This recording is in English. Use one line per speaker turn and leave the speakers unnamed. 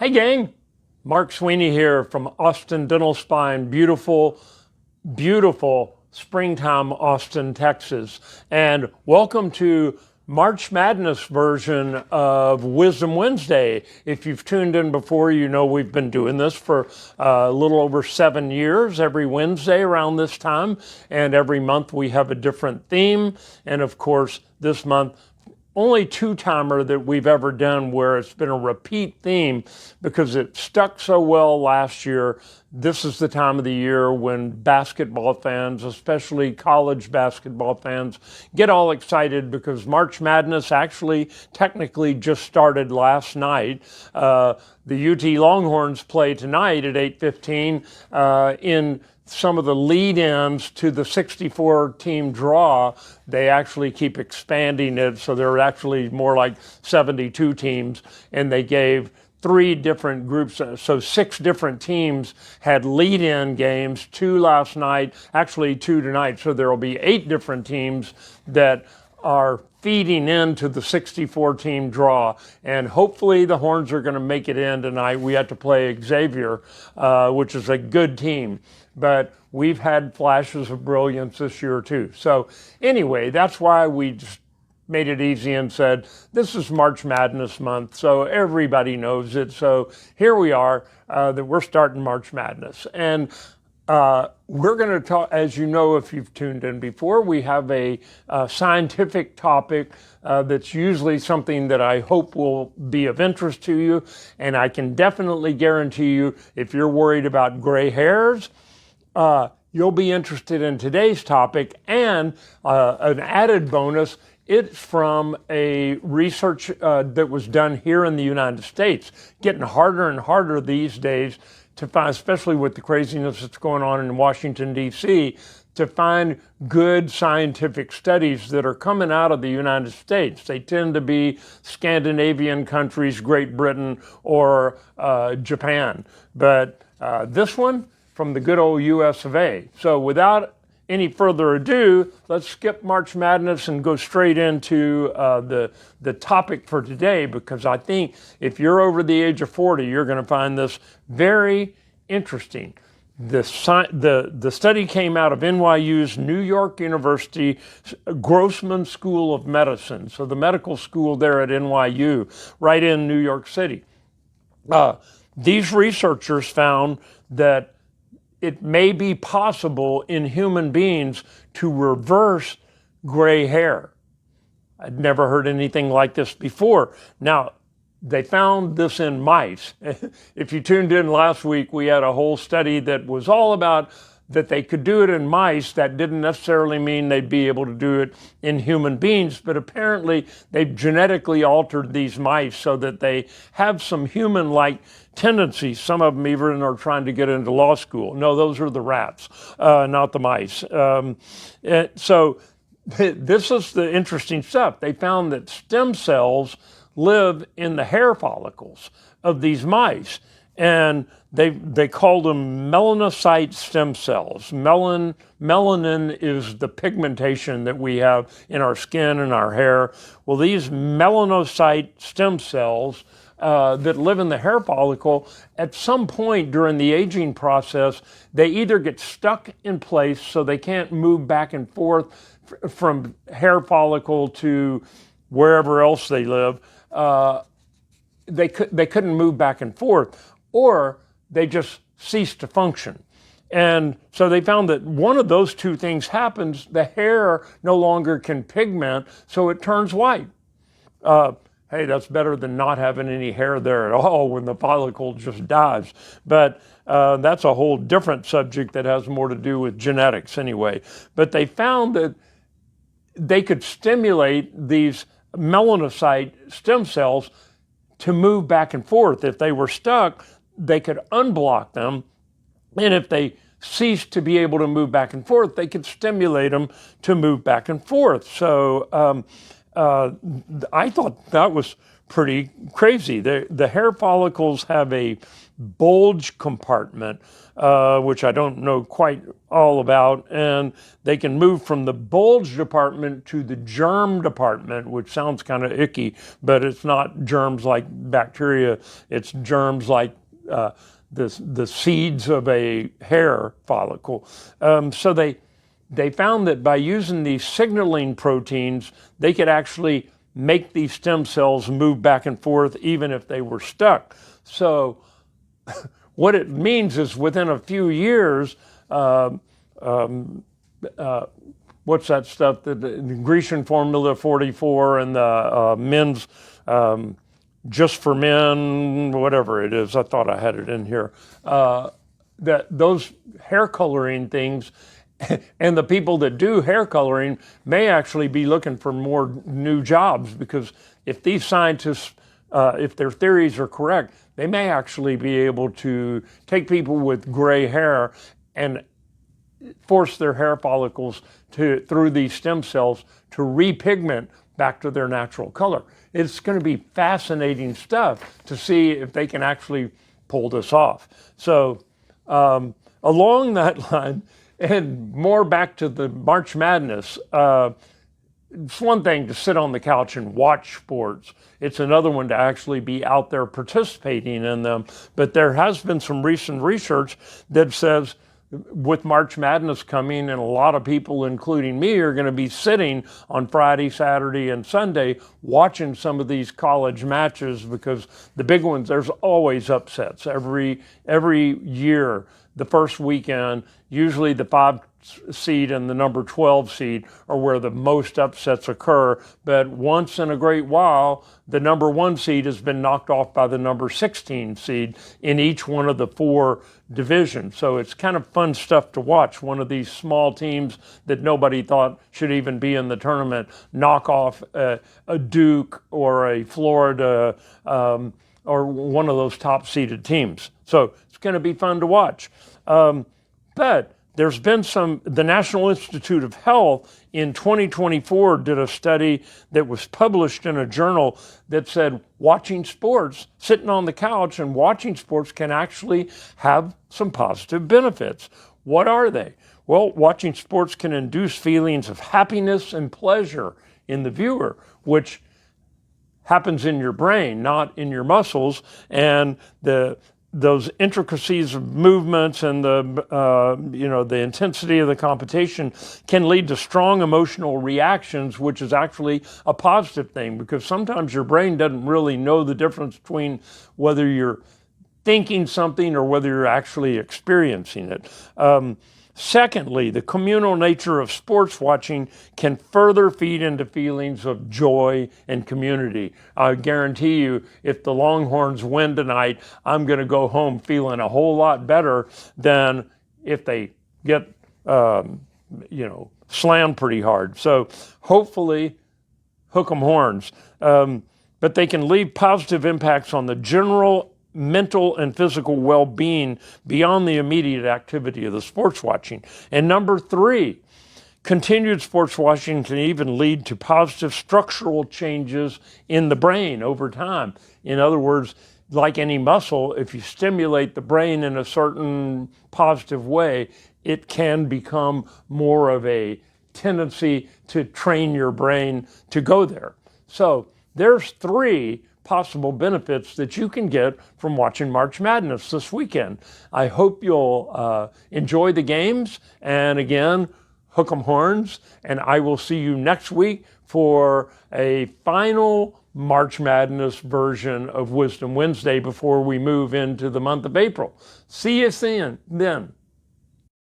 Hey gang, Mark Sweeney here from Austin Dental Spine, beautiful springtime Austin, Texas. And welcome to March Madness version of Wisdom Wednesday. If you've tuned in before, you know we've been doing this for a little over 7 years, every Wednesday around this time. And every month we have a different theme. And of course, this month, only two-timer that we've ever done where it's been a repeat theme because it stuck so well last year. This is the time of the year when basketball fans, especially college basketball fans, get all excited because March Madness actually technically just started last night. The UT Longhorns play tonight at 8:15 in some of the lead-ins to the 64-team draw. They actually keep expanding it, so there are actually more like 72 teams, and they gave 3 different groups, so 6 different teams had lead-in games, 2 last night, actually 2 tonight, so there will be 8 different teams that are feeding into the 64-team draw, and hopefully the Horns are going to make it in tonight. We have to play Xavier, which is a good team, but we've had flashes of brilliance this year too. So anyway, that's why we just made it easy and said, this is March Madness month, so everybody knows it. So here we are, that we're starting March Madness. And we're going to talk, as you know, if you've tuned in before, we have a scientific topic that's usually something that I hope will be of interest to you. And I can definitely guarantee you, if you're worried about gray hairs, you'll be interested in today's topic. And an added bonus, it's from a research that was done here in the United States. Getting harder and harder these days to find, especially with the craziness that's going on in Washington, D.C., to find good scientific studies that are coming out of the United States. They tend to be Scandinavian countries, Great Britain, or Japan. But this one, from the good old US of A. So without any further ado, let's skip March Madness and go straight into the topic for today, because I think if you're over the age of 40, you're going to find this very interesting. The study came out of NYU's New York University Grossman School of Medicine, so the medical school there at NYU, right in New York City. These researchers found that it may be possible in human beings to reverse gray hair. I'd never heard anything like this before. Now, they found this in mice. If you tuned in last week, we had a whole study that was all about that they could do it in mice. That didn't necessarily mean they'd be able to do it in human beings, but apparently they've genetically altered these mice so that they have some human-like tendencies. Some of them even are trying to get into law school. No, those are the rats, not the mice. So this is the interesting stuff. They found that stem cells live in the hair follicles of these mice, and they called them melanocyte stem cells. Melanin is the pigmentation that we have in our skin and our hair. Well, these melanocyte stem cells that live in the hair follicle, at some point during the aging process, they either get stuck in place so they can't move back and forth from hair follicle to wherever else they live. They couldn't move back and forth, or they just cease to function. And so they found that one of those two things happens. The hair no longer can pigment, so it turns white. Hey, that's better than not having any hair there at all when the follicle just dies. But that's a whole different subject that has more to do with genetics anyway. But they found that they could stimulate these melanocyte stem cells to move back and forth. If they were stuck, they could unblock them. And if they ceased to be able to move back and forth, they could stimulate them to move back and forth. So I thought that was pretty crazy. The hair follicles have a bulge compartment, which I don't know quite all about, and they can move from the bulge department to the germ department, which sounds kind of icky, but it's not germs like bacteria, it's germs like the seeds of a hair follicle. So they found that by using these signaling proteins, they could actually make these stem cells move back and forth even if they were stuck. So what it means is within a few years, what's that stuff, the Grecian Formula 44 and the men's, just for men, whatever it is, I thought I had it in here, that those hair coloring things, and the people that do hair coloring may actually be looking for more new jobs, because if these scientists, if their theories are correct, they may actually be able to take people with gray hair and force their hair follicles through these stem cells to repigment back to their natural color. It's going to be fascinating stuff to see if they can actually pull this off. So along that line, and more back to the March Madness, it's one thing to sit on the couch and watch sports. It's another one to actually be out there participating in them. But there has been some recent research that says with March Madness coming, and a lot of people, including me, are going to be sitting on Friday, Saturday, and Sunday watching some of these college matches, because the big ones, there's always upsets every year. The first weekend, usually the 5 seed and the number 12 seed are where the most upsets occur. But once in a great while, the number 1 seed has been knocked off by the number 16 seed in each one of the 4 divisions. So it's kind of fun stuff to watch. One of these small teams that nobody thought should even be in the tournament knock off a Duke or a Florida or one of those top seeded teams. So it's going to be fun to watch. But there's been the National Institute of Health in 2024 did a study that was published in a journal that said watching sports, sitting on the couch and watching sports can actually have some positive benefits. What are they? Well, watching sports can induce feelings of happiness and pleasure in the viewer, which happens in your brain, not in your muscles, and those intricacies of movements and the intensity of the competition can lead to strong emotional reactions, which is actually a positive thing, because sometimes your brain doesn't really know the difference between whether you're thinking something or whether you're actually experiencing it. Secondly, the communal nature of sports watching can further feed into feelings of joy and community. I guarantee you, if the Longhorns win tonight, I'm going to go home feeling a whole lot better than if they get, slammed pretty hard. So hopefully, hook 'em horns. But they can leave positive impacts on the general mental and physical well-being beyond the immediate activity of the sports watching. And number 3, continued sports watching can even lead to positive structural changes in the brain over time. In other words, like any muscle, if you stimulate the brain in a certain positive way, it can become more of a tendency to train your brain to go there. So there's 3 possible benefits that you can get from watching March Madness this weekend. I hope you'll enjoy the games, and again, hook 'em horns, and I will see you next week for a final March Madness version of Wisdom Wednesday before we move into the month of April. See you then.